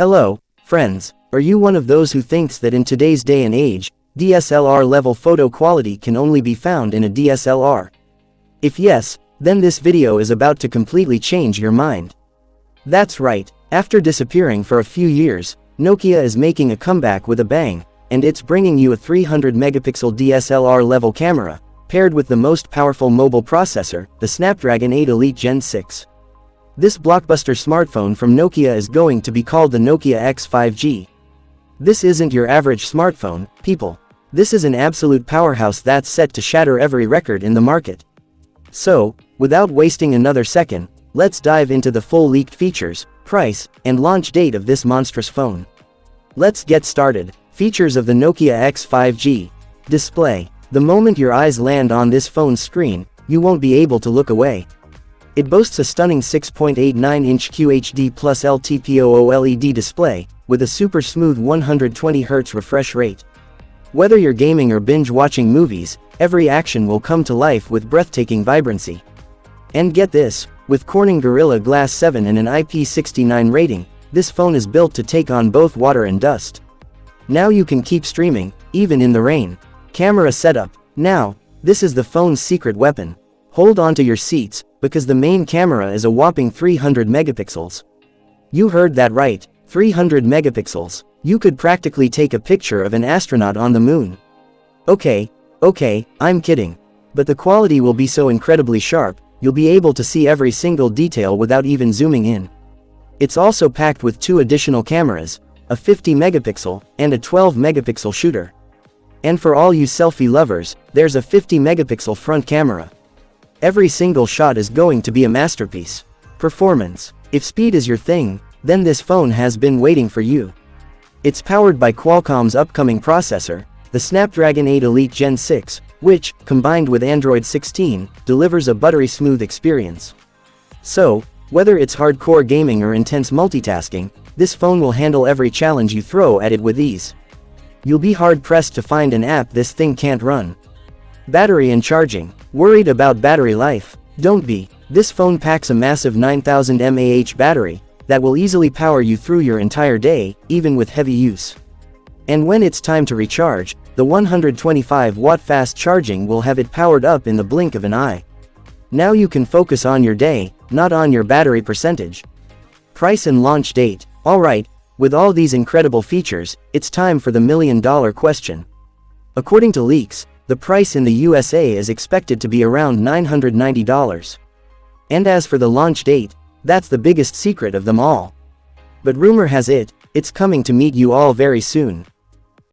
Hello, friends. Are you one of those who thinks that in today's day and age, DSLR level photo quality can only be found in a DSLR? If yes, then this video is about to completely change your mind. That's right, after disappearing for a few years, Nokia is making a comeback with a bang, and it's bringing you a 300 megapixel DSLR level camera, paired with the most powerful mobile processor, the Snapdragon 8 Elite Gen 6. This blockbuster smartphone from Nokia is going to be called the Nokia X 5G. This isn't your average smartphone, people. This is an absolute powerhouse that's set to shatter every record in the market. So, without wasting another second, let's dive into the full leaked features, price, and launch date of this monstrous phone. Let's get started. Features of the Nokia X 5G. Display. The moment your eyes land on this phone's screen, you won't be able to look away. It boasts a stunning 6.89-inch QHD plus LTPO OLED display, with a super smooth 120Hz refresh rate. Whether you're gaming or binge-watching movies, every action will come to life with breathtaking vibrancy. And get this, with Corning Gorilla Glass 7 and an IP69 rating, this phone is built to take on both water and dust. Now you can keep streaming, even in the rain. Camera setup. Now, this is the phone's secret weapon. Hold on to your seats, because the main camera is a whopping 300 megapixels. You heard that right, 300 megapixels. You could practically take a picture of an astronaut on the moon. Okay, I'm kidding. But the quality will be so incredibly sharp, you'll be able to see every single detail without even zooming in. It's also packed with two additional cameras, a 50 megapixel, and a 12 megapixel shooter. And for all you selfie lovers, there's a 50 megapixel front camera. Every single shot is going to be a masterpiece. Performance. If speed is your thing, then this phone has been waiting for you. It's powered by Qualcomm's upcoming processor, the Snapdragon 8 Elite Gen 6, which, combined with Android 16, delivers a buttery smooth experience. So, whether it's hardcore gaming or intense multitasking, this phone will handle every challenge you throw at it with ease. You'll be hard-pressed to find an app this thing can't run. Battery and charging. Worried about battery life? Don't be. This phone packs a massive 9000 mAh battery that will easily power you through your entire day, even with heavy use. And when it's time to recharge, the 125-watt fast charging will have it powered up in the blink of an eye. Now you can focus on your day, not on your battery percentage. Price and launch date. Alright, with all these incredible features, it's time for the million-dollar question. According to leaks, the price in the USA is expected to be around $990. And as for the launch date, that's the biggest secret of them all. But rumor has it, it's coming to meet you all very soon.